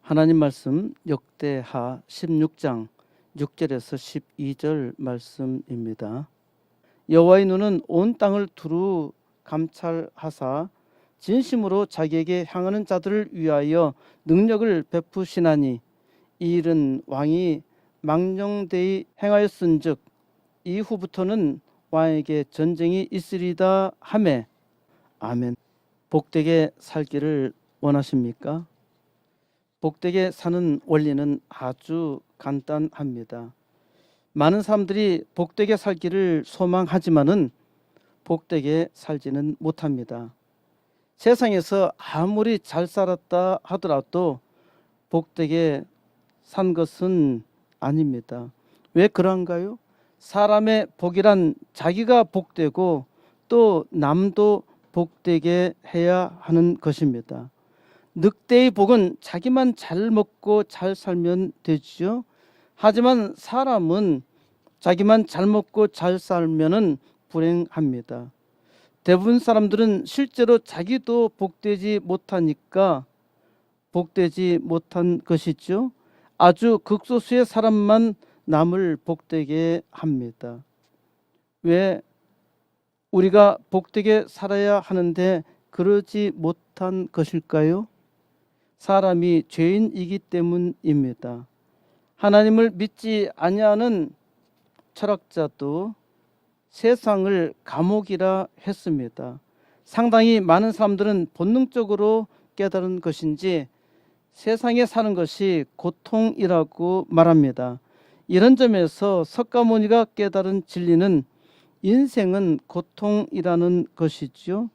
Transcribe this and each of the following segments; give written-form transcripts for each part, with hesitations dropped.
하나님 말씀 역대하 16장 6절에서 12절 말씀입니다. 여호와의 눈은 온 땅을 두루 감찰하사 진심으로 자기에게 향하는 자들을 위하여 능력을 베푸시나니 이 일은 왕이 망령되이 행하였은즉 이후부터는 왕에게 전쟁이 있으리다 하매. 아멘. 복되게 살기를 원하십니까? 복되게 사는 원리는 아주 간단합니다. 많은 사람들이 복되게 살기를 소망하지만은 복되게 살지는 못합니다. 세상에서 아무리 잘 살았다 하더라도 복되게 산 것은 아닙니다. 왜 그런가요? 사람의 복이란 자기가 복되고 또 남도 복되게 해야 하는 것입니다. 늑대의 복은 자기만 잘 먹고 잘 살면 되지요. 하지만 사람은 자기만 잘 먹고 잘 살면은 불행합니다. 대부분 사람들은 실제로 자기도 복되지 못하니까 복되지 못한 것이죠. 아주 극소수의 사람만 남을 복되게 합니다. 왜 우리가 복되게 살아야 하는데 그러지 못한 것일까요? 사람이 죄인이기 때문입니다. 하나님을 믿지 아니하는 철학자도 세상을 감옥이라 했습니다. 상당히 많은 사람들은 본능적으로 깨달은 것인지 세상에 사는 것이 고통이라고 말합니다. 이런 점에서 석가모니가 깨달은 진리는 인생은 고통이라는 것이죠.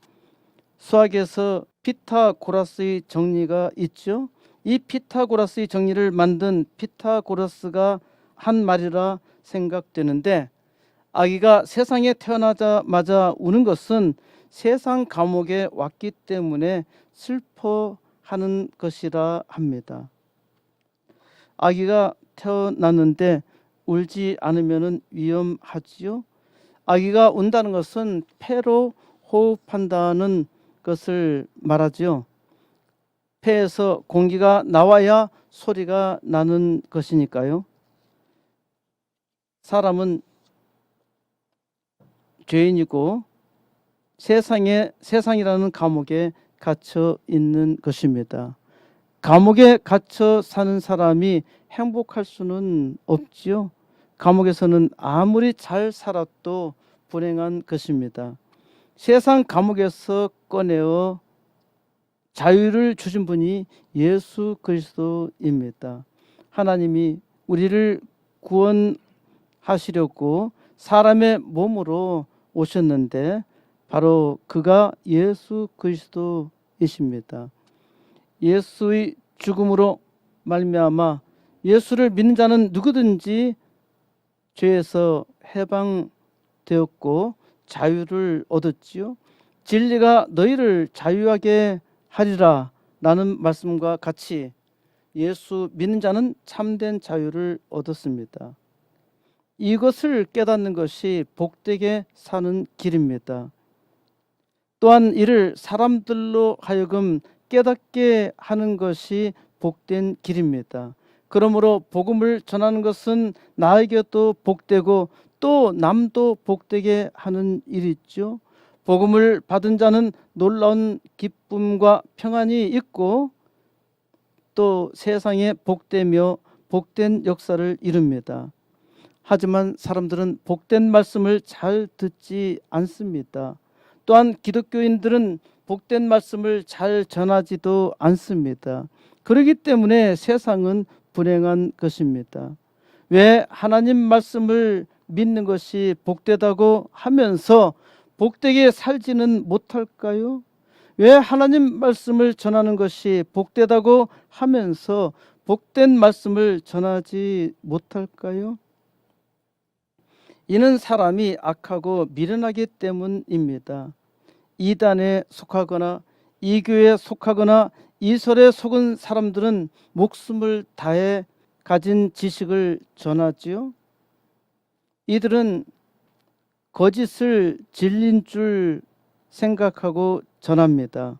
수학에서 피타고라스의 정리가 있죠. 이 피타고라스의 정리를 만든 피타고라스가 한 말이라 생각되는데, 아기가 세상에 태어나자마자 우는 것은 세상 감옥에 왔기 때문에 슬퍼하는 것이라 합니다. 아기가 태어났는데 울지 않으면 위험하지요. 아기가 운다는 것은 폐로 호흡한다는 것을 말하죠. 폐에서 공기가 나와야 소리가 나는 것이니까요. 사람은 죄인이고 세상이라는 감옥에 갇혀 있는 것입니다. 감옥에 갇혀 사는 사람이 행복할 수는 없지요. 감옥에서는 아무리 잘 살아도 불행한 것입니다. 세상 감옥에서 꺼내어 자유를 주신 분이 예수 그리스도입니다. 하나님이 우리를 구원하시려고 사람의 몸으로 오셨는데 바로 그가 예수 그리스도이십니다. 예수의 죽음으로 말미암아 예수를 믿는 자는 누구든지 죄에서 해방되었고 자유를 얻었지요. 진리가 너희를 자유하게 하리라 라는 말씀과 같이 예수 믿는 자는 참된 자유를 얻었습니다. 이것을 깨닫는 것이 복되게 사는 길입니다. 또한 이를 사람들로 하여금 깨닫게 하는 것이 복된 길입니다. 그러므로 복음을 전하는 것은 나에게도 복되고 또 남도 복되게 하는 일이죠. 복음을 받은 자는 놀라운 기쁨과 평안이 있고 또 세상에 복되며 복된 역사를 이룹니다. 하지만 사람들은 복된 말씀을 잘 듣지 않습니다. 또한 기독교인들은 복된 말씀을 잘 전하지도 않습니다. 그렇기 때문에 세상은 불행한 것입니다. 왜 하나님 말씀을 믿는 것이 복되다고 하면서 복되게 살지는 못할까요? 왜 하나님 말씀을 전하는 것이 복되다고 하면서 복된 말씀을 전하지 못할까요? 이는 사람이 악하고 미련하기 때문입니다. 이단에 속하거나 이교에 속하거나 이설에 속은 사람들은 목숨을 다해 가진 지식을 전하지요. 이들은 거짓을 진리인 줄 생각하고 전합니다.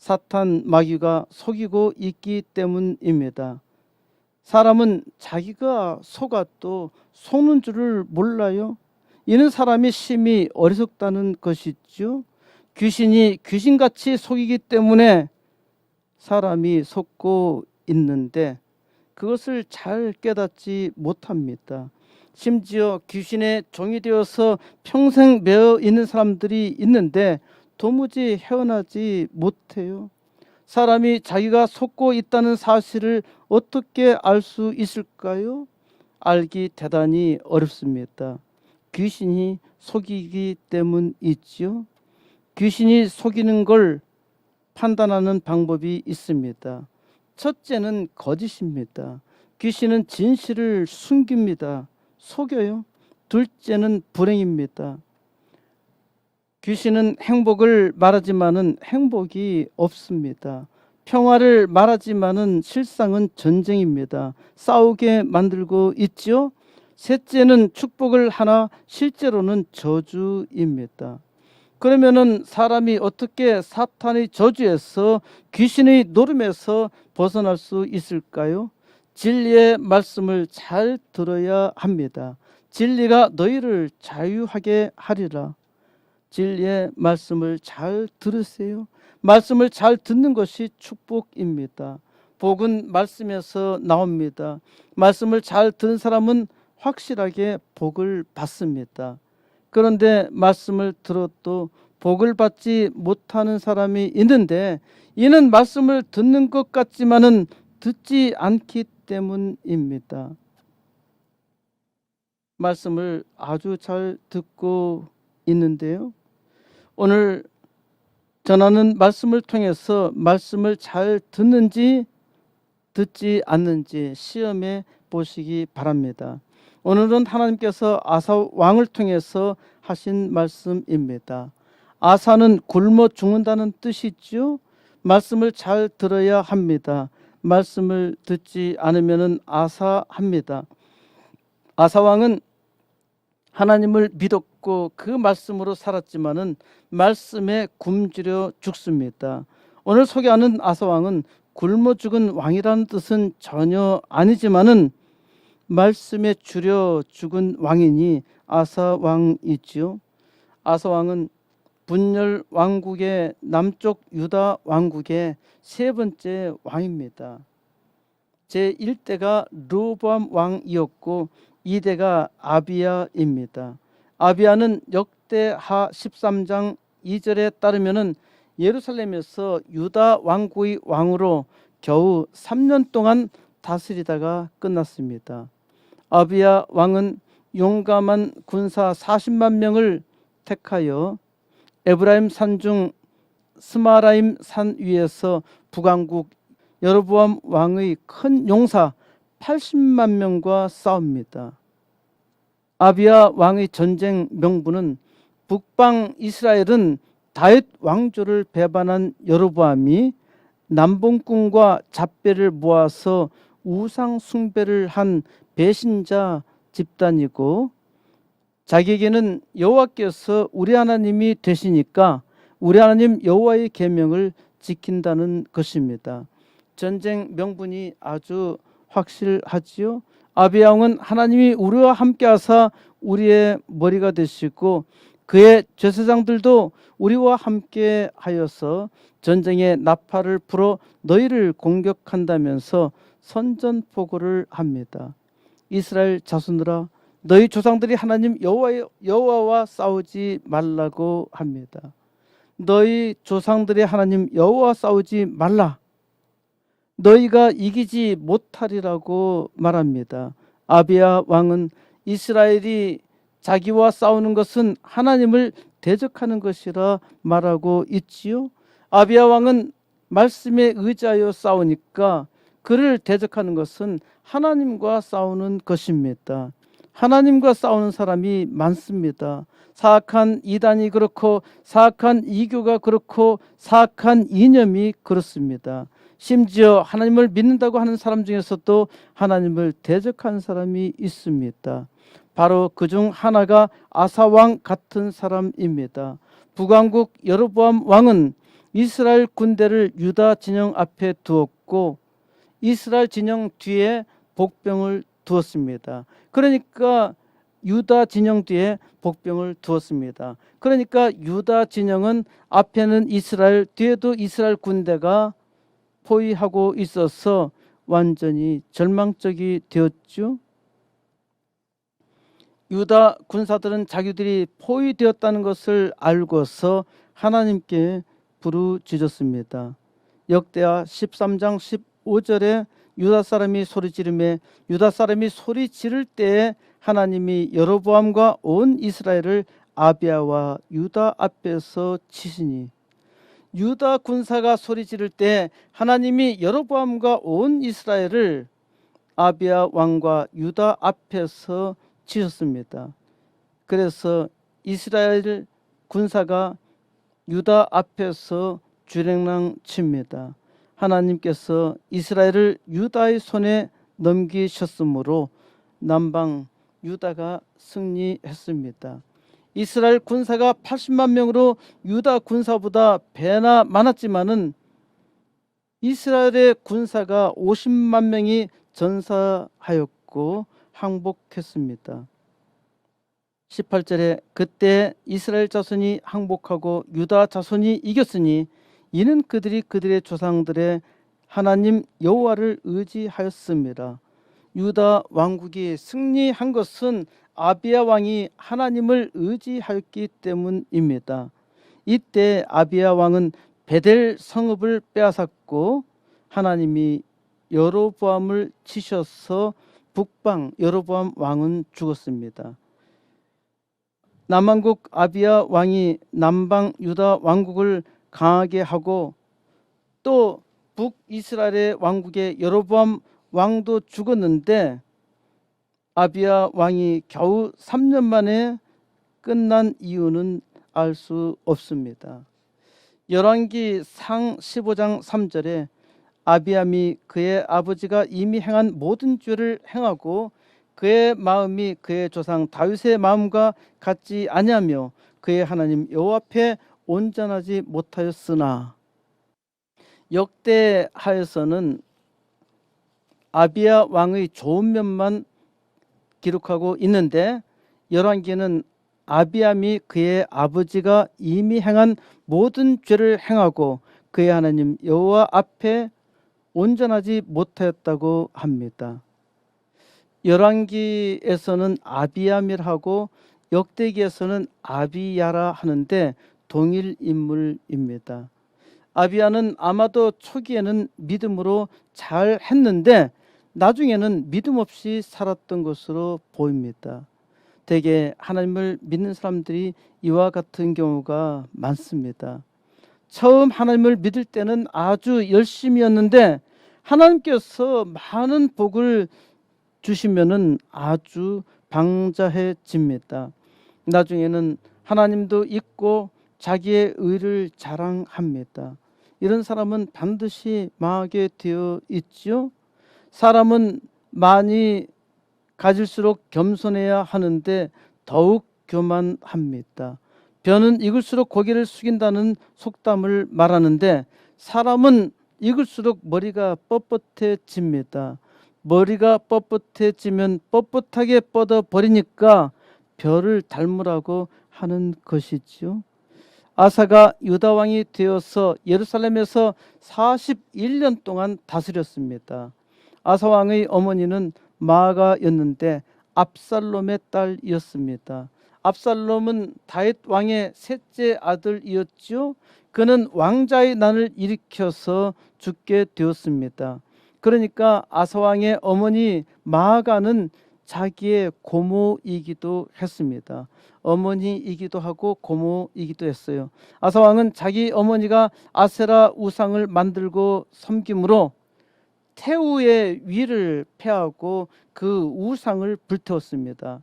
사탄 마귀가 속이고 있기 때문입니다. 사람은 자기가 속아도 속는 줄을 몰라요. 이는 사람이 심히 어리석다는 것이죠. 귀신이 귀신같이 속이기 때문에 사람이 속고 있는데 그것을 잘 깨닫지 못합니다. 심지어 귀신의 종이 되어서 평생 매어 있는 사람들이 있는데 도무지 헤어나지 못해요. 사람이 자기가 속고 있다는 사실을 어떻게 알 수 있을까요? 알기 대단히 어렵습니다. 귀신이 속이기 때문이지요. 귀신이 속이는 걸 판단하는 방법이 있습니다. 첫째는 거짓입니다. 귀신은 진실을 숨깁니다. 속여요. 둘째는 불행입니다. 귀신은 행복을 말하지만은 행복이 없습니다. 평화를 말하지만은 실상은 전쟁입니다. 싸우게 만들고 있지요. 셋째는 축복을 하나 실제로는 저주입니다. 그러면은 사람이 어떻게 사탄의 저주에서 귀신의 노름에서 벗어날 수 있을까요? 진리의 말씀을 잘 들어야 합니다. 진리가 너희를 자유하게 하리라. 진리의 말씀을 잘 들으세요. 말씀을 잘 듣는 것이 축복입니다. 복은 말씀에서 나옵니다. 말씀을 잘 듣는 사람은 확실하게 복을 받습니다. 그런데 말씀을 들어도 복을 받지 못하는 사람이 있는데 이는 말씀을 듣는 것 같지만은 듣지 않기 때문입니다. 말씀을 아주 잘 듣고 있는데요. 오늘 전하는 말씀을 통해서 말씀을 잘 듣는지 듣지 않는지 시험해 보시기 바랍니다. 오늘은 하나님께서 아사 왕을 통해서 하신 말씀입니다. 아사는 굶어 죽는다는 뜻이죠. 말씀을 잘 들어야 합니다. 말씀을 듣지 않으면 아사합니다. 아사 왕은 하나님을 믿었고 그 말씀으로 살았지만은 말씀에 굶주려 죽습니다. 오늘 소개하는 아사 왕은 굶어 죽은 왕이라는 뜻은 전혀 아니지만은 말씀에 줄여 죽은 왕이니 아사 왕이지요. 아사 왕은 분열 왕국의 남쪽 유다 왕국의 세 번째 왕입니다. 제1대가 르호보암 왕이었고 2대가 아비야입니다. 아비야는 역대하 13장 2절에 따르면은 예루살렘에서 유다 왕국의 왕으로 겨우 3년 동안 다스리다가 끝났습니다. 아비야 왕은 용감한 군사 40만 명을 택하여 에브라임 산중 스마라임 산 위에서 북왕국 여로보암 왕의 큰 용사 80만 명과 싸웁니다. 아비야 왕의 전쟁 명분은 북방 이스라엘은 다윗 왕조를 배반한 여로보암이 남봉꾼과 잡배를 모아서 우상 숭배를 한 배신자 집단이고 자기에게는 여호와께서 우리 하나님이 되시니까 우리 하나님 여호와의 계명을 지킨다는 것입니다. 전쟁 명분이 아주 확실하지요. 아비야 왕은 하나님이 우리와 함께하사 우리의 머리가 되시고 그의 제사장들도 우리와 함께 하여서 전쟁의 나팔을 불어 너희를 공격한다면서 선전포고를 합니다. 이스라엘 자손들아 너희 조상들이 하나님 여호와와 싸우지 말라고 합니다. 너희 조상들이 하나님 여호와와 싸우지 말라. 너희가 이기지 못하리라고 말합니다. 아비야 왕은 이스라엘이 자기와 싸우는 것은 하나님을 대적하는 것이라 말하고 있지요. 아비야 왕은 말씀에 의지하여 싸우니까 그를 대적하는 것은 하나님과 싸우는 것입니다. 하나님과 싸우는 사람이 많습니다. 사악한 이단이 그렇고 사악한 이교가 그렇고 사악한 이념이 그렇습니다. 심지어 하나님을 믿는다고 하는 사람 중에서도 하나님을 대적하는 사람이 있습니다. 바로 그중 하나가 아사 왕 같은 사람입니다. 북왕국 여로보암 왕은 이스라엘 군대를 유다 진영 앞에 두었고 이스라엘 진영 뒤에 복병을 두었습니다. 그러니까 유다 진영 뒤에 복병을 두었습니다. 그러니까 유다 진영은 앞에는 이스라엘, 뒤에도 이스라엘 군대가 포위하고 있어서 완전히 절망적이 되었죠. 유다 군사들은 자기들이 포위되었다는 것을 알고서 하나님께 부르짖었습니다. 역대하 13장 15절에 유다 사람이 소리 지르매 유다 사람이 소리 지를 때에 하나님이 여로보암과 온 이스라엘을 아비야와 유다 앞에서 치시니, 유다 군사가 소리 지를 때 하나님이 여로보암과 온 이스라엘을 아비야 왕과 유다 앞에서 치셨습니다. 그래서 이스라엘 군사가 유다 앞에서 주랭랑 칩니다. 하나님께서 이스라엘을 유다의 손에 넘기셨으므로 남방 유다가 승리했습니다. 이스라엘 군사가 80만 명으로 유다 군사보다 배나 많았지만은 이스라엘의 군사가 50만 명이 전사하였고 항복했습니다. 18절에 그때 이스라엘 자손이 항복하고 유다 자손이 이겼으니 이는 그들이 그들의 조상들의 하나님 여호와를 의지하였습니다. 유다 왕국이 승리한 것은 아비야 왕이 하나님을 의지하였기 때문입니다. 이때 아비야 왕은 베델 성읍을 빼앗았고 하나님이 여로보암을 치셔서 북방 여로보암 왕은 죽었습니다. 남왕국 아비야 왕이 남방 유다 왕국을 강하게 하고 또 북이스라엘의 왕국의 여로보암 왕도 죽었는데 아비야 왕이 겨우 3년 만에 끝난 이유는 알 수 없습니다. 열왕기 상 15장 3절에 아비암이 그의 아버지가 이미 행한 모든 죄를 행하고 그의 마음이 그의 조상 다윗의 마음과 같지 아니하며 그의 하나님 여호와 앞에 온전하지 못하였으나, 역대하에서는 아비야 왕의 좋은 면만 기록하고 있는데 열왕기는 아비암이 그의 아버지가 이미 행한 모든 죄를 행하고 그의 하나님 여호와 앞에 온전하지 못하였다고 합니다. 열왕기에서는 아비암이라 하고 역대기에서는 아비야라 하는데 동일 인물입니다. 아비야는 아마도 초기에는 믿음으로 잘 했는데 나중에는 믿음 없이 살았던 것으로 보입니다. 대개 하나님을 믿는 사람들이 이와 같은 경우가 많습니다. 처음 하나님을 믿을 때는 아주 열심이었는데 하나님께서 많은 복을 주시면은 아주 방자해집니다. 나중에는 하나님도 잊고 자기의 의를 자랑합니다. 이런 사람은 반드시 망하게 되어 있죠. 사람은 많이 가질수록 겸손해야 하는데 더욱 교만합니다. 벼는 익을수록 고개를 숙인다는 속담을 말하는데 사람은 익을수록 머리가 뻣뻣해집니다. 머리가 뻣뻣해지면 뻣뻣하게 뻗어버리니까 벼를 닮으라고 하는 것이죠. 아사가 유다 왕이 되어서 예루살렘에서 41년 동안 다스렸습니다. 아사 왕의 어머니는 마아가였는데 압살롬의 딸이었습니다. 압살롬은 다윗 왕의 셋째 아들이었죠. 그는 왕자의 난을 일으켜서 죽게 되었습니다. 그러니까 아사 왕의 어머니 마아가는 자기의 고모이기도 했습니다. 어머니이기도 하고 고모이기도 했어요. 아사 왕은 자기 어머니가 아세라 우상을 만들고 섬김으로 태우의 위를 패하고 그 우상을 불태웠습니다.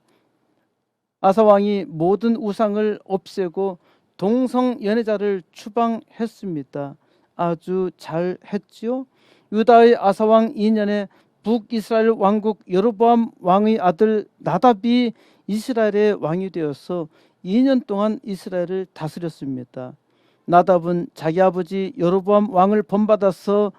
아사 왕이 모든 우상을 없애고 동성 연애자를 추방했습니다. 아주 잘했지요. 유다의 아사 왕 2년에 북이스라엘 왕국 여로보암 왕의 아들 나답이 이스라엘의 왕이 되어서 2년 동안 이스라엘을 다스렸습니다. 나답은 자기 아버지 여로보암 왕을 본받아서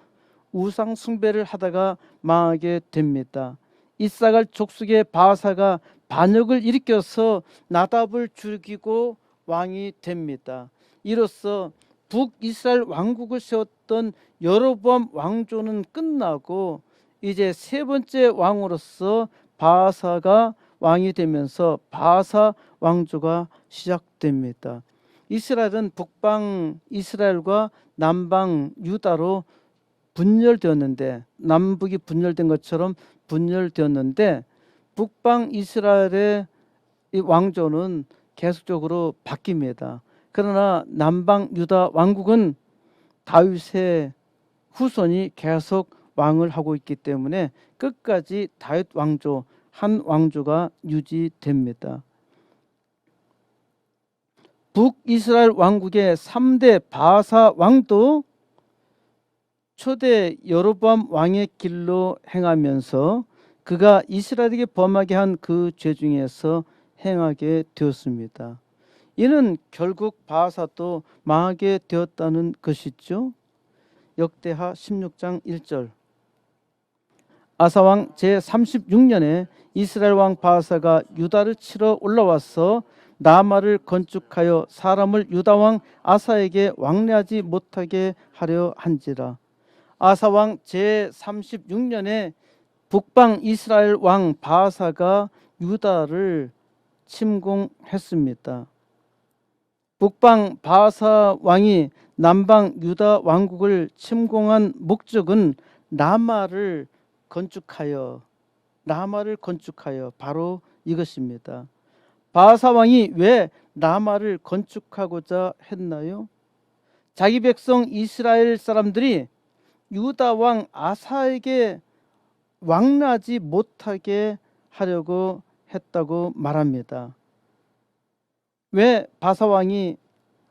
우상 숭배를 하다가 망하게 됩니다. 이사갈 족속의 바사가 반역을 일으켜서 나답을 죽이고 왕이 됩니다. 이로써 북이스라엘 왕국을 세웠던 여로보암 왕조는 끝나고 이제 세 번째 왕으로서 바사가 왕이 되면서 바사 왕조가 시작됩니다. 이스라엘은 북방 이스라엘과 남방 유다로 분열되었는데, 남북이 분열된 것처럼 분열되었는데 북방 이스라엘의 이 왕조는 계속적으로 바뀝니다. 그러나 남방 유다 왕국은 다윗의 후손이 계속 왕을 하고 있기 때문에 끝까지 다윗 왕조, 한 왕조가 유지됩니다. 북이스라엘 왕국의 3대 바사 왕도 초대 여로보암 왕의 길로 행하면서 그가 이스라엘에게 범하게 한 그 죄 중에서 행하게 되었습니다. 이는 결국 바사도 망하게 되었다는 것이죠. 역대하 16장 1절. 아사왕 제36년에 이스라엘 왕 바사가 유다를 치러 올라와서 라마를 건축하여 사람을 유다 왕 아사에게 왕래하지 못하게 하려 한지라. 아사왕 제36년에 북방 이스라엘 왕 바사가 유다를 침공했습니다. 북방 바사 왕이 남방 유다 왕국을 침공한 목적은 라마를 건축하여 바로 이것입니다. 바사 왕이 왜 라마를 건축하고자 했나요? 자기 백성 이스라엘 사람들이 유다 왕 아사에게 왕래하지 못하게 하려고 했다고 말합니다. 왜 바사 왕이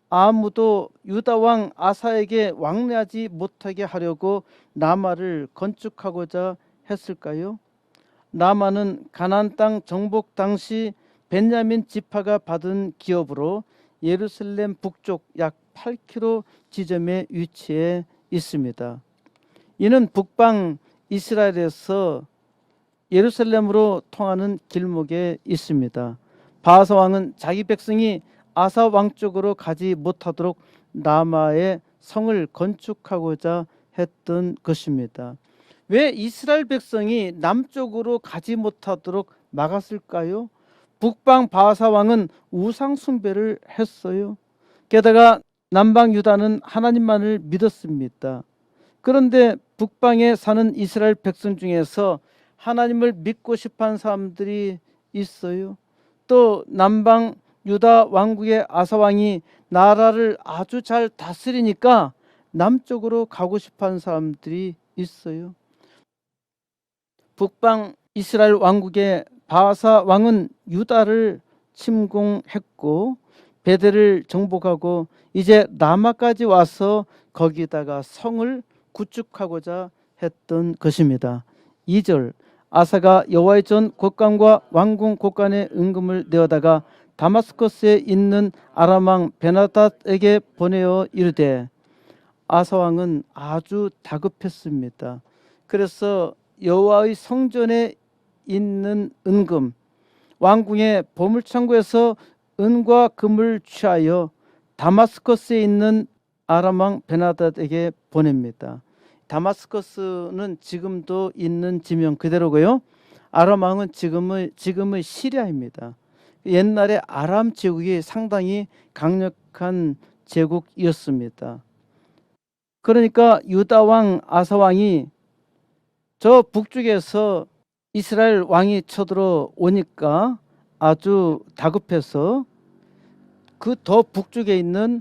아무도 유다 왕 아사에게 왕래하지 못하게 하려고 라마를 건축하고자 했을까요? 라마는 가나안 땅 정복 당시 베냐민 지파가 받은 기업으로 예루살렘 북쪽 약 8km 지점에 위치해 있습니다. 이는 북방 이스라엘에서 예루살렘으로 통하는 길목에 있습니다. 바사 왕은 자기 백성이 아사 왕 쪽으로 가지 못하도록 라마의 성을 건축하고자 했던 것입니다. 왜 이스라엘 백성이 남쪽으로 가지 못하도록 막았을까요? 북방 바사 왕은 우상 숭배를 했어요. 게다가 남방 유다는 하나님만을 믿었습니다. 그런데 북방에 사는 이스라엘 백성 중에서 하나님을 믿고 싶어하는 사람들이 있어요. 또 남방 유다 왕국의 아사 왕이 나라를 아주 잘 다스리니까 남쪽으로 가고 싶어하는 사람들이 있어요. 북방 이스라엘 왕국의 바사 왕은 유다를 침공했고 베델을 정복하고 이제 라마까지 와서 거기다가 성을 구축하고자 했던 것입니다. 2절. 아사가 여호와의 전 곳간과 왕궁 곳간에 은금을 내어다가 다마스커스에 있는 아람 왕 베나닷에게 보내어 이르되, 아사 왕은 아주 다급했습니다. 그래서 여호와의 성전에 있는 은금, 왕궁의 보물창고에서 은과 금을 취하여 다마스커스에 있는 아람 왕 베나닷에게 보냅니다. 다마스커스는 지금도 있는 지명 그대로고요. 아람 왕은 지금의 시리아입니다. 옛날에 아람 제국이 상당히 강력한 제국이었습니다. 그러니까 유다 왕 아사 왕이 저 북쪽에서 이스라엘 왕이 쳐들어오니까 아주 다급해서 그 더 북쪽에 있는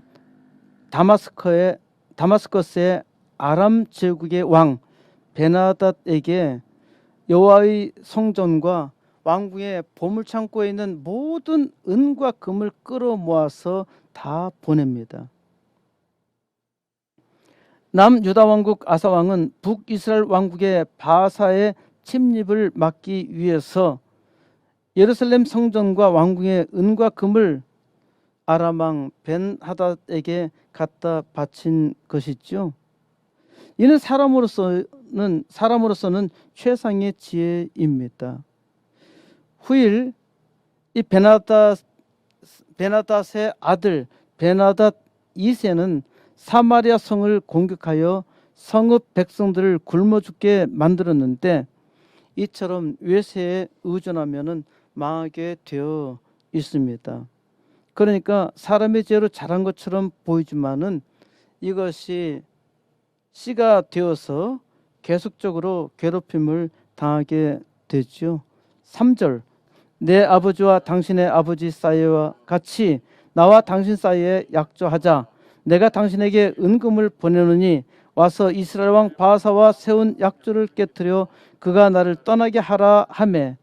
다마스커스의 아람 제국의 왕 베나닷에게 여호와의 성전과 왕궁의 보물창고에 있는 모든 은과 금을 끌어모아서 다 보냅니다. 남유다 왕국 아사 왕은 북이스라엘 왕국의 바사의 침입을 막기 위해서 예루살렘 성전과 왕궁의 은과 금을 아람 왕 벤하닷에게 갖다 바친 것이죠. 이는 사람으로서는 최상의 지혜입니다. 후일 이 베나닷의 아들 베나닷 2세는 사마리아 성을 공격하여 성읍 백성들을 굶어 죽게 만들었는데, 이처럼 외세에 의존하면은 망하게 되어 있습니다. 그러니까 사람의 죄로 자란 것처럼 보이지만은 이것이 씨가 되어서 계속적으로 괴롭힘을 당하게 되죠. 3절, 내 아버지와 당신의 아버지 사이와 같이 나와 당신 사이에 약조하자. 내가 당신에게 은금을 보내노니 와서 이스라엘 왕 바하사와 세운 약조를 깨뜨려 그가 나를 떠나게 하라 하매,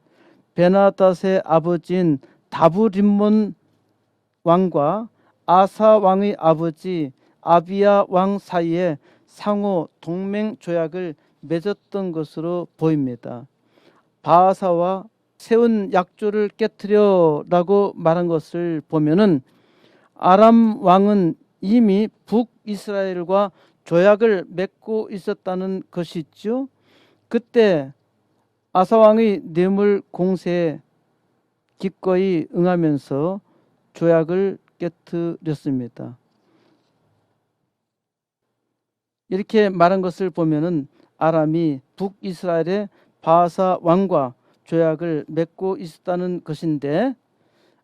베나닷의 아버지인 다브림몬 왕과 아사 왕의 아버지 아비야 왕 사이에 상호 동맹 조약을 맺었던 것으로 보입니다. 바하사와 세운 약조를 깨뜨려라고 말한 것을 보면은 아람 왕은 이미 북이스라엘과 조약을 맺고 있었다는 것이죠. 그때 아사 왕의 뇌물 공세에 기꺼이 응하면서 조약을 깨뜨렸습니다. 이렇게 말한 것을 보면은 아람이 북이스라엘의 바하사 왕과 조약을 맺고 있었다는 것인데,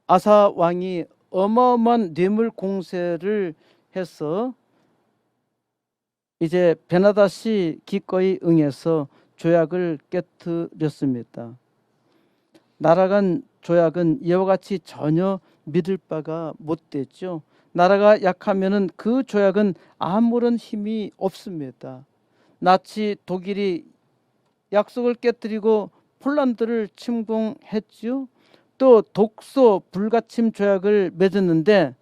아사 왕이 어마어마한 뇌물 공세를 해서 이제 베나닷이 기꺼이 응해서 조약을 깨뜨렸습니다. 나라간 조약은 이와 같이 전혀 믿을 바가 못 됐죠. 나라가 약하면은 그 조약은 아무런 힘이 없습니다. 나치 독일이 약속을 깨뜨리고 폴란드를 침공했죠. 또 독소 불가침 조약을 맺었는데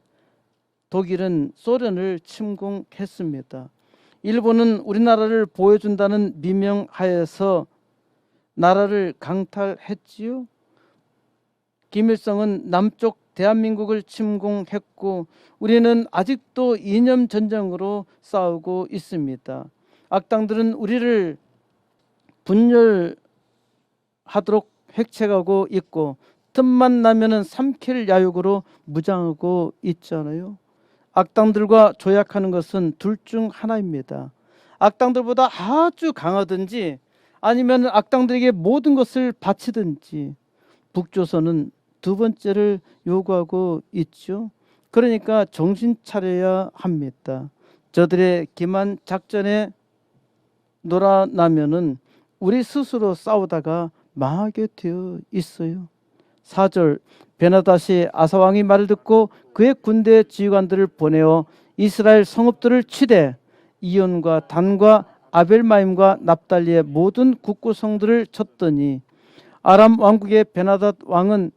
독일은 소련을 침공했습니다. 일본은 우리나라를 보여준다는 미명하에서 나라를 강탈했지요. 김일성은 남쪽 대한민국을 침공했고 우리는 아직도 이념 전쟁으로 싸우고 있습니다. 악당들은 우리를 분열하도록 획책하고 있고 틈만 나면은 삼킬 야욕으로 무장하고 있잖아요. 악당들과 조약하는 것은 둘 중 하나입니다. 악당들보다 아주 강하든지 아니면 악당들에게 모든 것을 바치든지 북조선은 두 번째를 요구하고 있죠. 그러니까 정신 차려야 합니다. 저들의 기만 작전에 놀아나면은 우리 스스로 싸우다가 망하게 되어 있어요. 4절, 베나닷이 아사왕의 말을 듣고 그의 군대 지휘관들을 보내어 이스라엘 성읍들을 치되 이온과 단과 아벨마임과 납달리의 모든 국구성들을 쳤더니 아람 왕국의 베나닷 왕은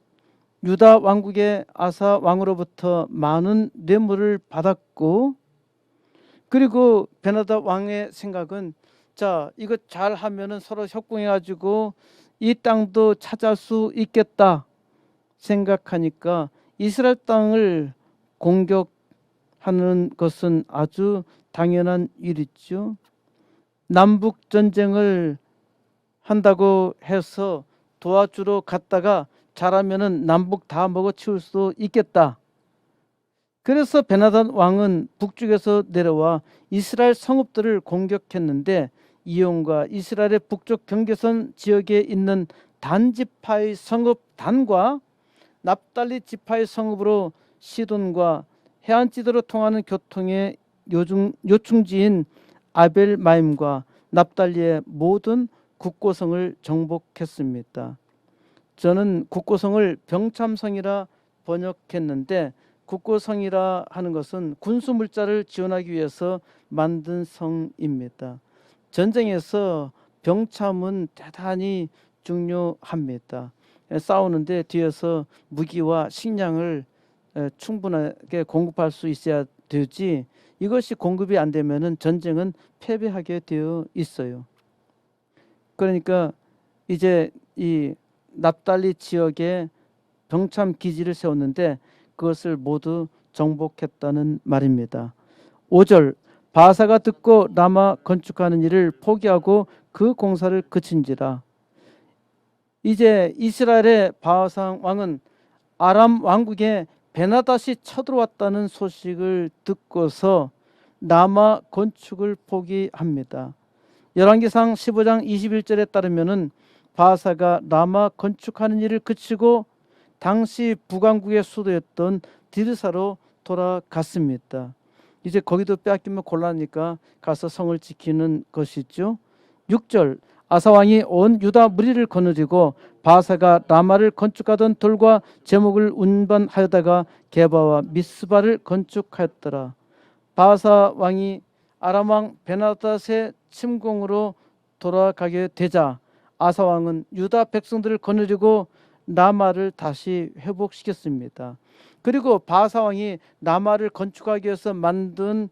유다 왕국의 아사 왕으로부터 많은 뇌물을 받았고, 그리고 베나닷 왕의 생각은 자, 이거 잘 하면은 서로 협공해 가지고 이 땅도 차지할 수 있겠다 생각하니까 이스라엘 땅을 공격하는 것은 아주 당연한 일이죠. 남북 전쟁을 한다고 해서 도와주러 갔다가 잘하면은 남북 다 먹어치울 수 있겠다. 그래서 베나닷 왕은 북쪽에서 내려와 이스라엘 성읍들을 공격했는데 이온과 이스라엘의 북쪽 경계선 지역에 있는 단 지파의 성읍 단과 납달리 지파의 성읍으로 시돈과 해안지대로 통하는 교통의 요충지인 아벨마임과 납달리의 모든 국고성을 정복했습니다. 저는 국고성을 병참성이라 번역했는데 국고성이라 하는 것은 군수물자를 지원하기 위해서 만든 성입니다. 전쟁에서 병참은 대단히 중요합니다. 싸우는데 뒤에서 무기와 식량을 충분하게 공급할 수 있어야 되지, 이것이 공급이 안 되면은 전쟁은 패배하게 되어 있어요. 그러니까 이제 이 납달리 지역에 병참 기지를 세웠는데 그것을 모두 정복했다는 말입니다. 5절 바사가 듣고 라마 건축하는 일을 포기하고 그 공사를 그친지라. 이제 이스라엘의 바사 왕은 아람 왕국에 베나닷이 쳐들어왔다는 소식을 듣고서 라마 건축을 포기합니다. 열왕기상 15장 21절에 따르면은 바사가 라마 건축하는 일을 그치고 당시 북왕국의 수도였던 디르사로 돌아갔습니다. 이제 거기도 빼앗기면 곤란하니까 가서 성을 지키는 것이죠. 6절 아사왕이 온 유다 무리를 거느리고 바사가 라마를 건축하던 돌과 제목을 운반하여다가 게바와 미스바를 건축하였더라. 바사 왕이 아람 왕 베나닷의 침공으로 돌아가게 되자 아사 왕은 유다 백성들을 거느리고 라마를 다시 회복시켰습니다. 그리고 바사 왕이 라마를 건축하기 위해서 만든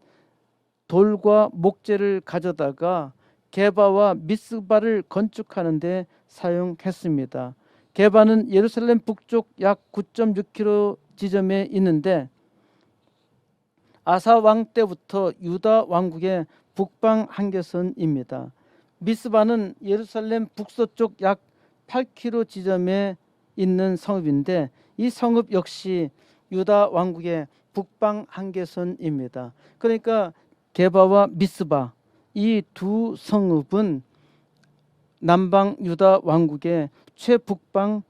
돌과 목재를 가져다가 게바와 미스바를 건축하는 데 사용했습니다. 게바는 예루살렘 북쪽 약 9.6km 지점에 있는데 아사 왕 때부터 유다 왕국의 북방 한계선입니다. 미스바는 예루살렘 북서쪽 약 8km 지점에 있는 성읍인데 이 성읍 역시 유다 왕국의 북방 한계선입니다. 그러니까 게바와 미스바 이 두 성읍은 남방 유다 왕국의 최북방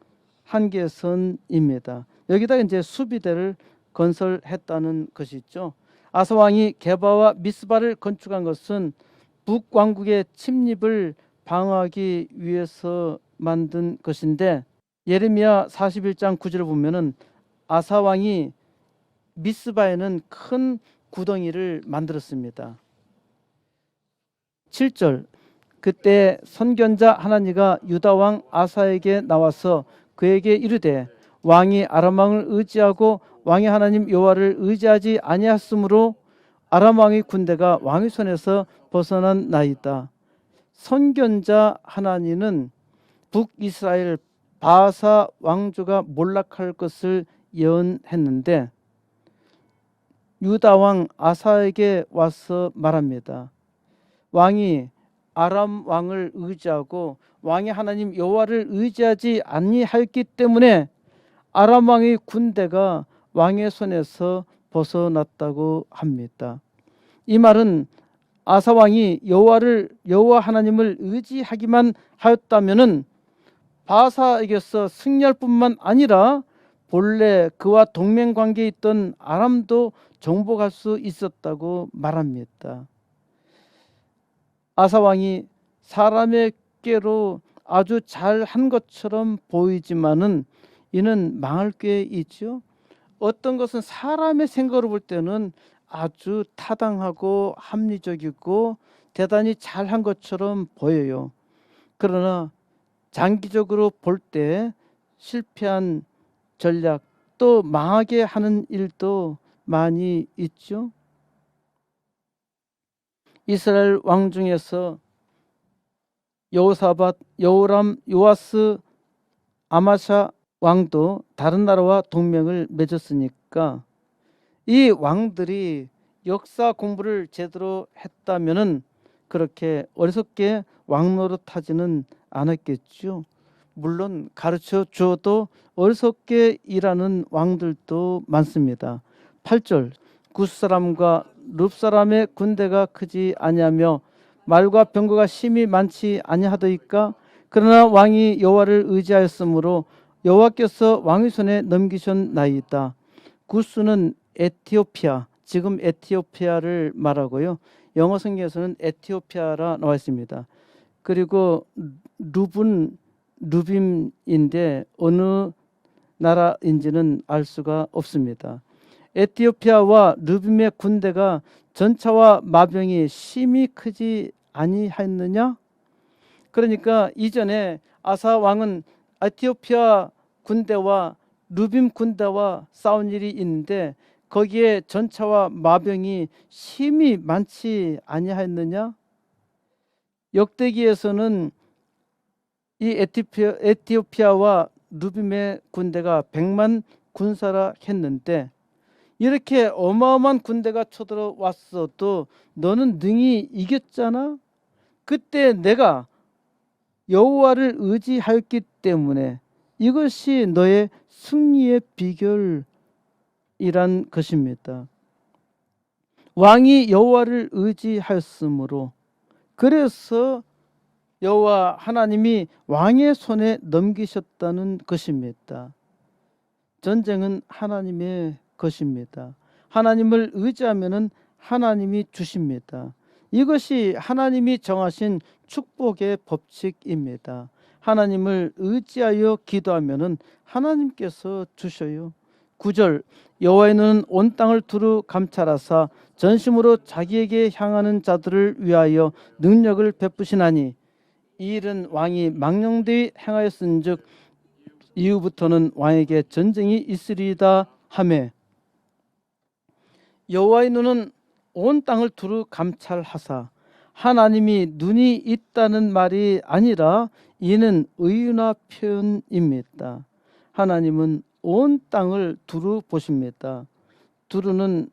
한계선입니다. 여기다 이제 수비대를 건설했다는 것이죠. 아사 왕이 게바와 미스바를 건축한 것은 북왕국의 침입을 방어하기 위해서 만든 것인데 예레미야 41장 9절을 보면은 아사 왕이 미스바에는 큰 구덩이를 만들었습니다. 7절 그때 선견자 하나니가 유다 왕 아사에게 나와서 그에게 이르되 왕이 아람 왕을 의지하고 왕의 하나님 여호와를 의지하지 아니하였으므로 아람 왕의 군대가 왕의 손에서 벗어난 나이다. 선견자 하나니는 북이스라엘 바사 왕조가 몰락할 것을 예언했는데 유다 왕 아사에게 와서 말합니다. 왕이 아람 왕을 의지하고 왕의 하나님 여호와를 의지하지 아니하였기 때문에 아람 왕의 군대가 왕의 손에서 벗어났다고 합니다. 이 말은 아사 왕이 여호와 하나님을 의지하기만 하였다면은 바사에게서 승리할 뿐만 아니라 본래 그와 동맹 관계에 있던 아람도 정복할 수 있었다고 말합니다. 아사 왕이 사람의 꾀로 아주 잘한 것처럼 보이지만은 이는 망할 꾀 있죠. 어떤 것은 사람의 생각으로 볼 때는 아주 타당하고 합리적이고 대단히 잘한 것처럼 보여요. 그러나 장기적으로 볼 때 실패한 전략 또 망하게 하는 일도 많이 있죠. 이스라엘 왕 중에서 여호사밧, 여호람, 요아스, 아마샤 왕도 다른 나라와 동맹을 맺었으니까 이 왕들이 역사 공부를 제대로 했다면은 그렇게 어리석게 왕 노릇하지는 않았겠죠. 물론 가르쳐 주어도 어리석게 일하는 왕들도 많습니다. 8절 굿사람과 룹사람의 군대가 크지 아니하며 말과 병거가 심히 많지 아니하더이까 그러나 왕이 여호와를 의지하였으므로 여호와께서 왕의 손에 넘기셨나이다. 굿수는 에티오피아, 지금 에티오피아를 말하고요. 영어 성경에서는 에티오피아라 나와 있습니다. 그리고 룹은 루빔인데 어느 나라인지는 알 수가 없습니다. 에티오피아와 루빔의 군대가 전차와 마병이 심히 크지 아니하였느냐? 그러니까 이전에 아사 왕은 에티오피아 군대와 루빔 군대와 싸운 일이 있는데 거기에 전차와 마병이 심히 많지 아니하였느냐? 역대기에서는 이 에티오피아와 루빔의 군대가 100만 군사라 했는데 이렇게 어마어마한 군대가 쳐들어왔어도 너는 능히 이겼잖아. 그때 내가 여호와를 의지하였기 때문에 이것이 너의 승리의 비결이란 것입니다. 왕이 여호와를 의지하였으므로, 그래서 여호와 하나님이 왕의 손에 넘기셨다는 것입니다. 전쟁은 하나님의 것입니다. 하나님을 의지하면은 하나님이 주십니다. 이것이 하나님이 정하신 축복의 법칙입니다. 하나님을 의지하여 기도하면은 하나님께서 주셔요. 9절, 여호와의 눈은 온 땅을 두루 감찰하사 전심으로 자기에게 향하는 자들을 위하여 능력을 베푸시나니, 이 일은 왕이 망령되이 행하였은즉 이후부터는 왕에게 전쟁이 있으리이다 하매, 여호와의 눈은 온 땅을 두루 감찰하사, 하나님이 눈이 있다는 말이 아니라 이는 의윤화 표현입니다. 하나님은 온 땅을 두루 보십니다. 두루는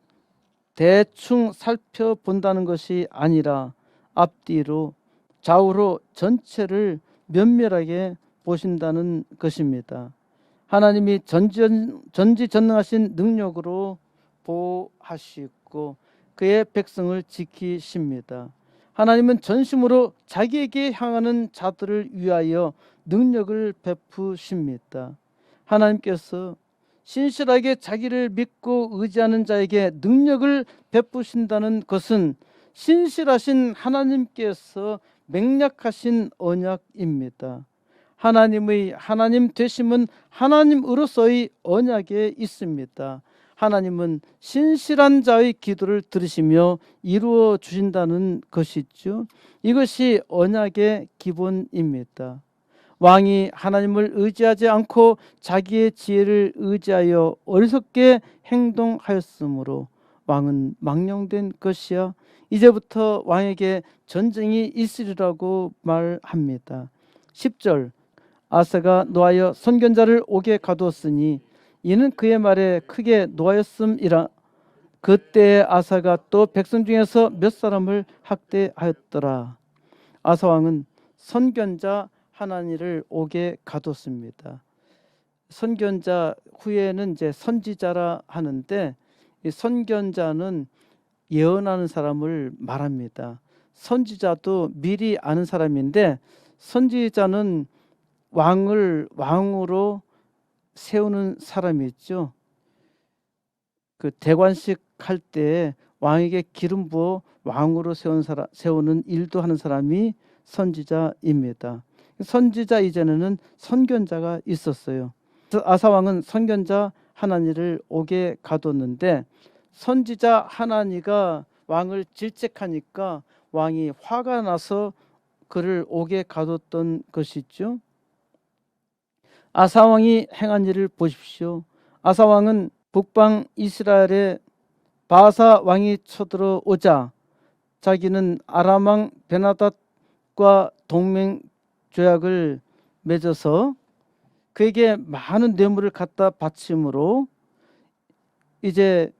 대충 살펴본다는 것이 아니라 앞뒤로 좌우로 전체를 면밀하게 보신다는 것입니다. 하나님이 전지전능하신 능력으로 보호하시고 그의 백성을 지키십니다. 하나님은 전심으로 자기에게 향하는 자들을 위하여 능력을 베푸십니다. 하나님께서 신실하게 자기를 믿고 의지하는 자에게 능력을 베푸신다는 것은 신실하신 하나님께서 맹약하신 언약입니다. 하나님의 하나님 되심은 하나님으로서의 언약에 있습니다. 하나님은 신실한 자의 기도를 들으시며 이루어 주신다는 것이죠. 이것이 언약의 기본입니다. 왕이 하나님을 의지하지 않고 자기의 지혜를 의지하여 어리석게 행동하였으므로 왕은 망령된 것이야 이제부터 왕에게 전쟁이 있으리라고 말합니다. 10절, 아사가 노하여 선견자를 옥에 가두었으니 이는 그의 말에 크게 노하였음이라. 그때 아사가 또 백성 중에서 몇 사람을 학대하였더라. 아사 왕은 선견자 하나니를 옥에 가뒀습니다. 선견자 후에는 이제 선지자라 하는데, 이 선견자는 예언하는 사람을 말합니다. 선지자도 미리 아는 사람인데, 선지자는 왕을 왕으로 세우는 사람이 있죠. 그 대관식 할 때 왕에게 기름 부어 왕으로 세우는 일도 하는 사람이 선지자입니다. 선지자 이전에는 선견자가 있었어요. 아사 왕은 선견자 하나니를 옥에 가뒀는데, 선지자 하나니가 왕을 질책하니까 왕이 화가 나서 그를 옥에 가뒀던 것이죠. 아사 왕이 행한 일을 보십시오. 아사 왕은 북방 이스라엘에 바사 왕이 쳐들어오자 자기는 아람 왕 베나닷과 동맹 조약을 맺어서 그에게 많은 뇌물을 갖다 바침으로 이제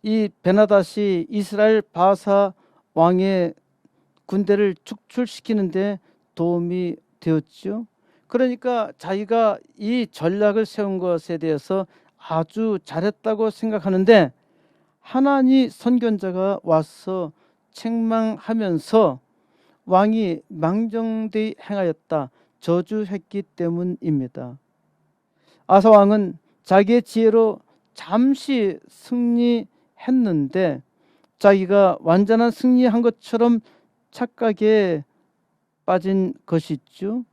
이 베나닷이 이스라엘 바사 왕의 군대를 축출시키는데 도움이 되었죠. 그러니까 자기가 이 전략을 세운 것에 대해서 아주 잘했다고 생각하는데, 하나니 선견자가 와서 책망하면서 왕이 망정되이 행하였다, 저주했기 때문입니다. 아사 왕은 자기의 지혜로 잠시 승리했는데 자기가 완전한 승리한 것처럼 착각에 빠진 것이죠.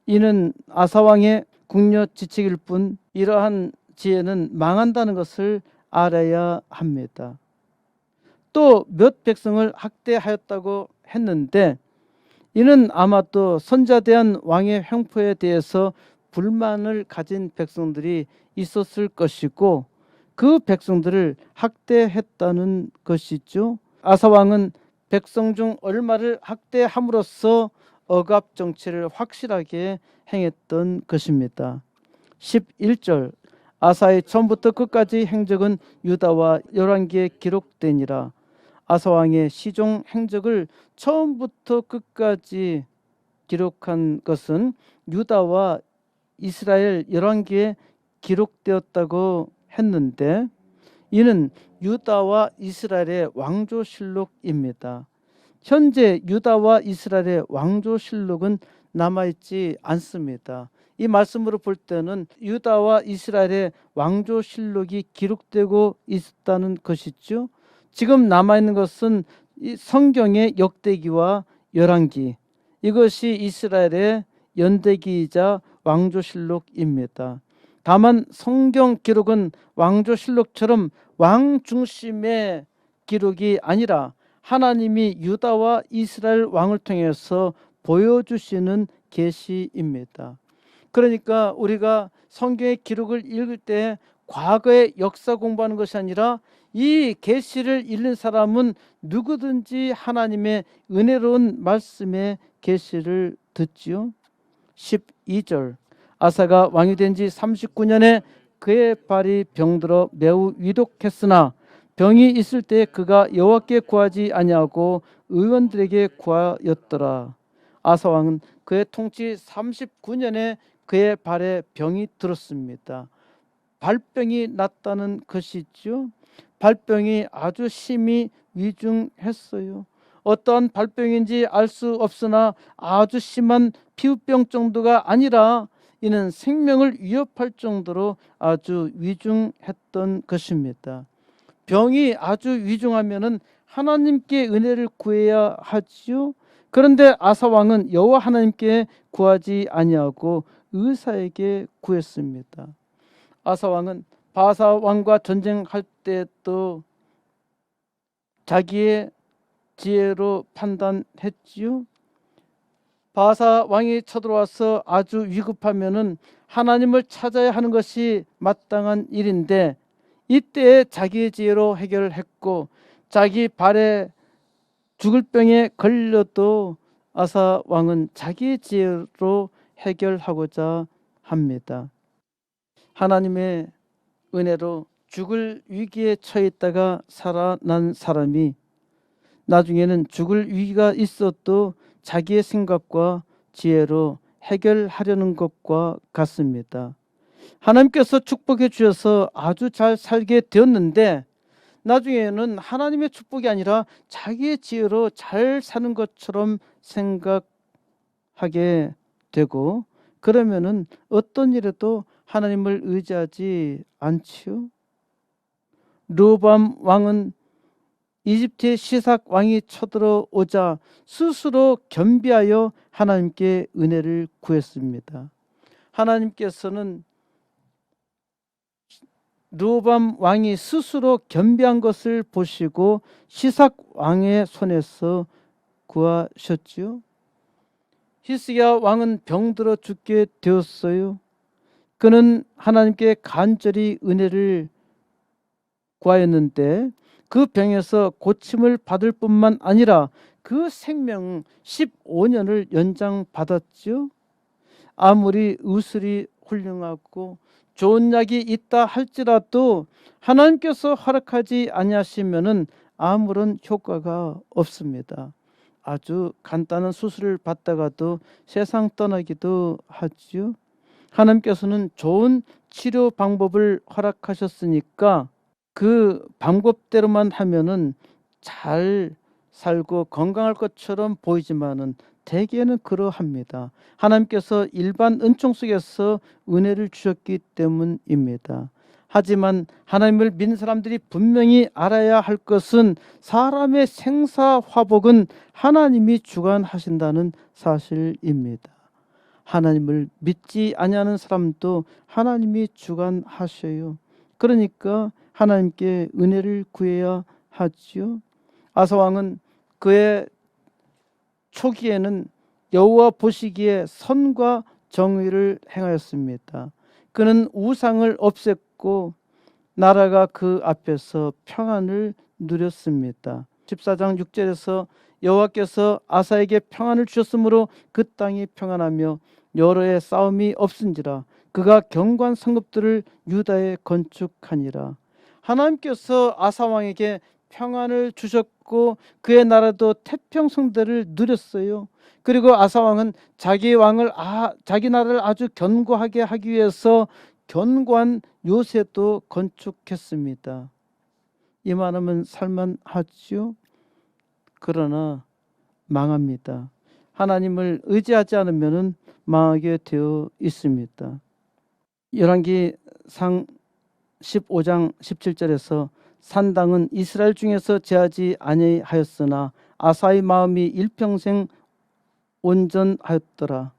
이는 아사 왕의 궁녀 지책일 뿐 이러한 지혜는 망한다는 것을 알아야 합니다. 또 몇 백성을 학대하였다고 했는데, 이는 아마도 선지자대한 왕의 횡포에 대해서 불만을 가진 백성들이 있었을 것이고 그 백성들을 학대했다는 것이죠. 아사 왕은 백성 중 얼마를 학대함으로써 억압 정치를 확실하게 행했던 것입니다. 11절, 아사의 처음부터 끝까지 행적은 유다와 열왕기에 기록되니라. 아사 왕의 시종 행적을 처음부터 끝까지 기록한 것은 유다와 이스라엘 열왕기에 기록되었다고 했는데, 이는 유다와 이스라엘의 왕조실록입니다. 현재 유다와 이스라엘의 왕조실록은 남아있지 않습니다. 이 말씀으로 볼 때는 유다와 이스라엘의 왕조실록이 기록되고 있다는 것이죠. 지금 남아있는 것은 이 성경의 역대기와 열왕기, 이것이 이스라엘의 연대기이자 왕조실록입니다. 다만 성경 기록은 왕조실록처럼 왕 중심의 기록이 아니라 하나님이 유다와 이스라엘 왕을 통해서 보여주시는 계시입니다. 그러니까 우리가 성경의 기록을 읽을 때 과거의 역사 공부하는 것이 아니라 이 계시를 읽는 사람은 누구든지 하나님의 은혜로운 말씀의 계시를 듣지요. 12절, 아사가 왕이 된 지 39년에 그의 발이 병들어 매우 위독했으나 병이 있을 때 그가 여호와께 구하지 아니하고 의원들에게 구하였더라. 아사 왕은 그의 통치 39년에 그의 발에 병이 들었습니다. 발병이 났다는 것이죠. 발병이 아주 심히 위중했어요. 어떠한 발병인지 알 수 없으나 아주 심한 피부병 정도가 아니라 이는 생명을 위협할 정도로 아주 위중했던 것입니다. 병이 아주 위중하면은 하나님께 은혜를 구해야 하지요. 그런데 아사 왕은 여호와 하나님께 구하지 아니하고 의사에게 구했습니다. 아사 왕은 바사 왕과 전쟁할 때도 자기의 지혜로 판단했지요. 바사 왕이 쳐들어와서 아주 위급하면은 하나님을 찾아야 하는 것이 마땅한 일인데, 이때 자기의 지혜로 해결했고, 자기 발에 죽을 병에 걸려도 아사 왕은 자기의 지혜로 해결하고자 합니다. 하나님의 은혜로 죽을 위기에 처해 있다가 살아난 사람이 나중에는 죽을 위기가 있어도 자기의 생각과 지혜로 해결하려는 것과 같습니다. 하나님께서 축복해 주셔서 아주 잘 살게 되었는데 나중에는 하나님의 축복이 아니라 자기의 지혜로 잘 사는 것처럼 생각하게 되고, 그러면은 어떤 일에도 하나님을 의지하지 않지요. 르호보암 왕은 이집트의 시삭 왕이 쳐들어오자 스스로 겸비하여 하나님께 은혜를 구했습니다. 하나님께서는 르호보암 왕이 스스로 겸비한 것을 보시고 시삭 왕의 손에서 구하셨지요. 히스기야 왕은 병들어 죽게 되었어요. 그는 하나님께 간절히 은혜를 구하였는데 그 병에서 고침을 받을 뿐만 아니라 그 생명 15년을 연장받았죠. 아무리 의술이 훌륭하고 좋은 약이 있다 할지라도 하나님께서 허락하지 아니하시면은 아무런 효과가 없습니다. 아주 간단한 수술을 받다가도 세상 떠나기도 하지요. 하나님께서는 좋은 치료 방법을 허락하셨으니까 그 방법대로만 하면은 잘 살고 건강할 것처럼 보이지만은 대개는 그러합니다. 하나님께서 일반 은총 속에서 은혜를 주셨기 때문입니다. 하지만 하나님을 믿는 사람들이 분명히 알아야 할 것은 사람의 생사화복은 하나님이 주관하신다는 사실입니다. 하나님을 믿지 아니하는 사람도 하나님이 주관하셔요. 그러니까 하나님께 은혜를 구해야 하지요. 아사 왕은 그의 초기에는 여호와 보시기에 선과 정의를 행하였습니다. 그는 우상을 없앴고 나라가 그 앞에서 평안을 누렸습니다. 14장 6절에서 여호와께서 아사에게 평안을 주셨으므로 그 땅이 평안하며 여로의 싸움이 없은지라 그가 견고한 성읍들을 유다에 건축하니라. 하나님께서 아사 왕에게 평안을 주셨고 그의 나라도 태평성대를 누렸어요. 그리고 아사 왕은 자기 나라를 아주 견고하게 하기 위해서 견고한 요새도 건축했습니다. 이만하면 살만하죠. 그러나 망합니다. 하나님을 의지하지 않으면 망하게 되어 있습니다. 열왕기상 15장 17절에서 산당은 이스라엘 중에서 제하지 아니하였으나 아사의 마음이 일평생 온전하였더라.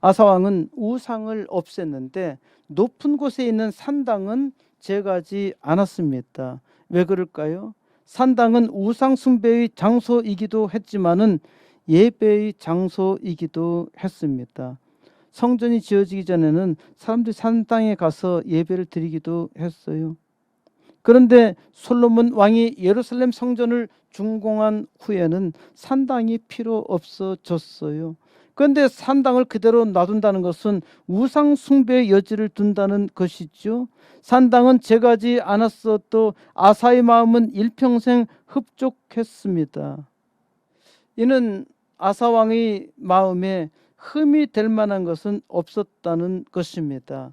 아사 왕은 우상을 없앴는데 높은 곳에 있는 산당은 제거하지 않았습니다. 왜 그럴까요? 산당은 우상 숭배의 장소이기도 했지만은 예배의 장소이기도 했습니다. 성전이 지어지기 전에는 사람들이 산당에 가서 예배를 드리기도 했어요. 그런데 솔로몬 왕이 예루살렘 성전을 준공한 후에는 산당이 필요 없어졌어요. 그런데 산당을 그대로 놔둔다는 것은 우상 숭배의 여지를 둔다는 것이죠. 산당은 제거하지 않았어도 아사의 마음은 일평생 흡족했습니다. 이는 아사 왕의 마음에 흠이 될 만한 것은 없었다는 것입니다.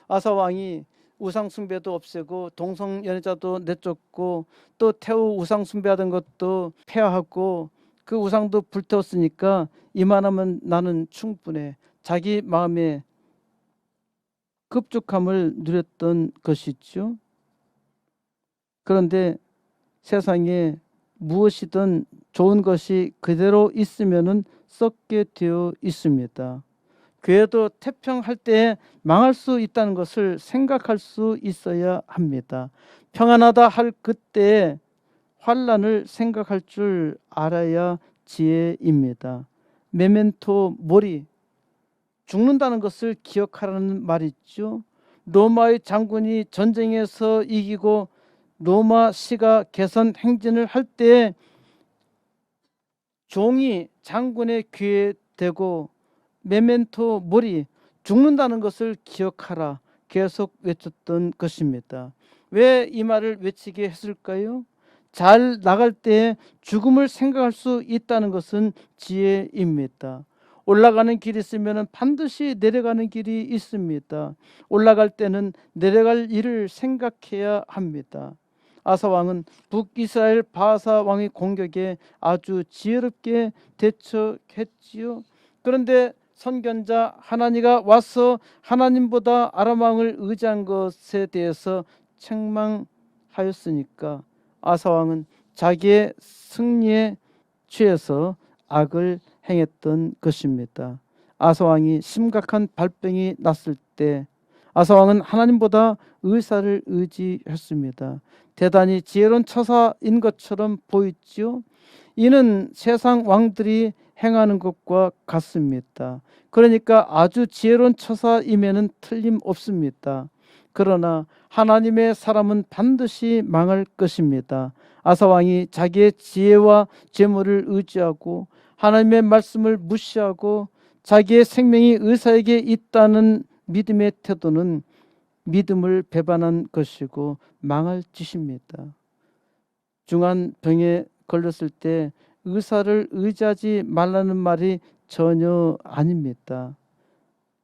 아사 왕이 우상 숭배도 없애고 동성 연애자도 내쫓고 또 태우 우상 숭배하던 것도 폐하하고 그 우상도 불태웠으니까 이만하면 나는 충분해. 자기 마음에 급족함을 누렸던 것이죠. 그런데 세상에 무엇이든 좋은 것이 그대로 있으면은 썩게 되어 있습니다. 교회도 태평할 때에 망할 수 있다는 것을 생각할 수 있어야 합니다. 평안하다 할 그때에 환난을 생각할 줄 알아야 지혜입니다. 메멘토 모리, 죽는다는 것을 기억하라는 말이죠. 로마의 장군이 전쟁에서 이기고 로마 시가 개선 행진을 할 때 종이 장군의 귀에 대고 메멘토 모리, 죽는다는 것을 기억하라 계속 외쳤던 것입니다. 왜 이 말을 외치게 했을까요? 잘 나갈 때 죽음을 생각할 수 있다는 것은 지혜입니다. 올라가는 길이 있으면 반드시 내려가는 길이 있습니다. 올라갈 때는 내려갈 일을 생각해야 합니다. 아사 왕은 북이스라엘 바사 왕의 공격에 아주 지혜롭게 대처했지요. 그런데 선견자 하나니가 와서 하나님보다 아람 왕을 의지한 것에 대해서 책망하였으니까 아사 왕은 자기의 승리에 취해서 악을 행했던 것입니다. 아사 왕이 심각한 발병이 났을 때 아사 왕은 하나님보다 의사를 의지했습니다. 대단히 지혜로운 처사인 것처럼 보이지요. 이는 세상 왕들이 행하는 것과 같습니다. 그러니까 아주 지혜로운 처사임에는 틀림없습니다. 그러나 하나님의 사람은 반드시 망할 것입니다. 아사 왕이 자기의 지혜와 재물을 의지하고 하나님의 말씀을 무시하고 자기의 생명이 의사에게 있다는 믿음의 태도는 믿음을 배반한 것이고 망할 짓입니다. 중한 병에 걸렸을 때 의사를 의지하지 말라는 말이 전혀 아닙니다.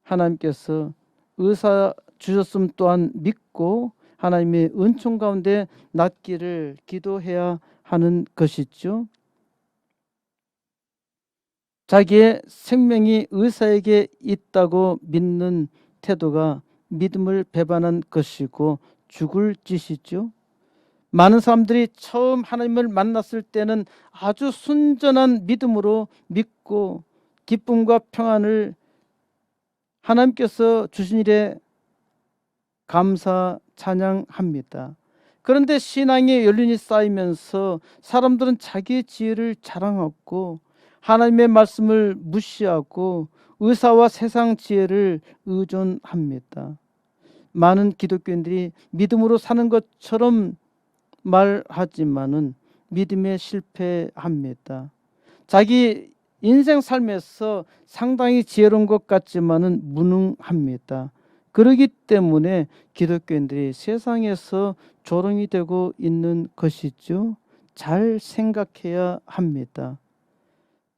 하나님께서 의사 주셨음 또한 믿고 하나님의 은총 가운데 낫기를 기도해야 하는 것이죠. 자기의 생명이 의사에게 있다고 믿는 태도가 믿음을 배반한 것이고 죽을 짓이죠. 많은 사람들이 처음 하나님을 만났을 때는 아주 순전한 믿음으로 믿고 기쁨과 평안을 하나님께서 주신 일에 감사 찬양합니다. 그런데 신앙의 연륜이 쌓이면서 사람들은 자기의 지혜를 자랑하고 하나님의 말씀을 무시하고 의사와 세상 지혜를 의존합니다. 많은 기독교인들이 믿음으로 사는 것처럼 말하지만은 믿음에 실패합니다. 자기 인생 삶에서 상당히 지혜로운 것 같지만은 무능합니다. 그렇기 때문에 기독교인들이 세상에서 조롱이 되고 있는 것이죠. 잘 생각해야 합니다.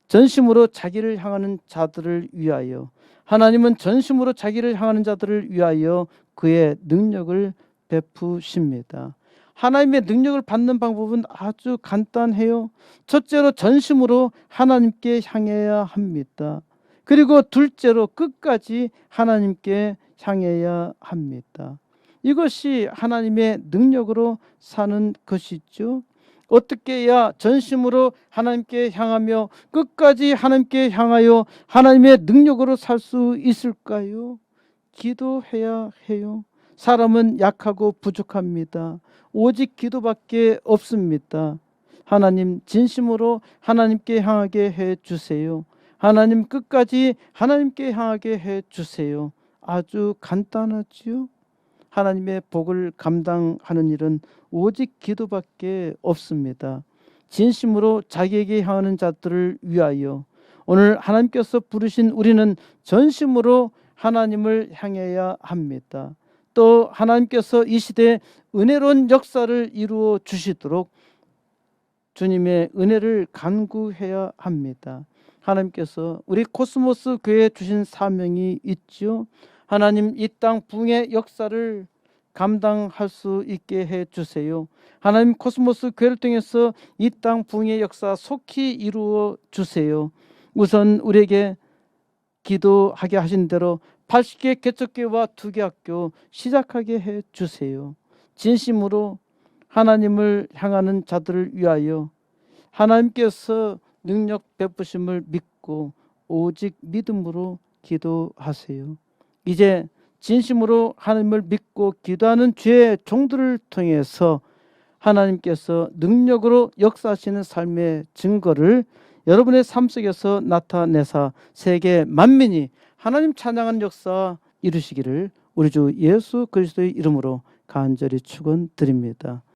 전심으로 자기를 향하는 자들을 위하여, 하나님은 전심으로 자기를 향하는 자들을 위하여 그의 능력을 베푸십니다. 하나님의 능력을 받는 방법은 아주 간단해요. 첫째로 전심으로 하나님께 향해야 합니다. 그리고 둘째로 끝까지 하나님께 향해야 합니다. 이것이 하나님의 능력으로 사는 것이죠. 어떻게 해야 전심으로 하나님께 향하며 끝까지 하나님께 향하여 하나님의 능력으로 살 수 있을까요? 기도해야 해요. 사람은 약하고 부족합니다. 오직 기도밖에 없습니다. 하나님, 진심으로 하나님께 향하게 해 주세요. 하나님, 끝까지 하나님께 향하게 해 주세요. 아주 간단하지요. 하나님의 복을 감당하는 일은 오직 기도밖에 없습니다. 진심으로 자기에게 향하는 자들을 위하여 오늘 하나님께서 부르신 우리는 전심으로 하나님을 향해야 합니다. 또 하나님께서 이 시대에 은혜로운 역사를 이루어 주시도록 주님의 은혜를 간구해야 합니다. 하나님께서 우리 코스모스 교회에 주신 사명이 있죠. 하나님, 이 땅 부흥의 역사를 감당할 수 있게 해 주세요. 하나님, 코스모스 교회를 통해서 이 땅 부흥의 역사 속히 이루어 주세요. 우선 우리에게 기도하게 하신 대로 80개 개척교회와 2개 학교 시작하게 해 주세요. 진심으로 하나님을 향하는 자들을 위하여 하나님께서 능력 베푸심을 믿고 오직 믿음으로 기도하세요. 이제 진심으로 하나님을 믿고 기도하는 주의 종들을 통해서 하나님께서 능력으로 역사하시는 삶의 증거를 여러분의 삶 속에서 나타내사 세계 만민이 하나님 찬양하는 역사 이루시기를 우리 주 예수 그리스도의 이름으로 간절히 축원드립니다.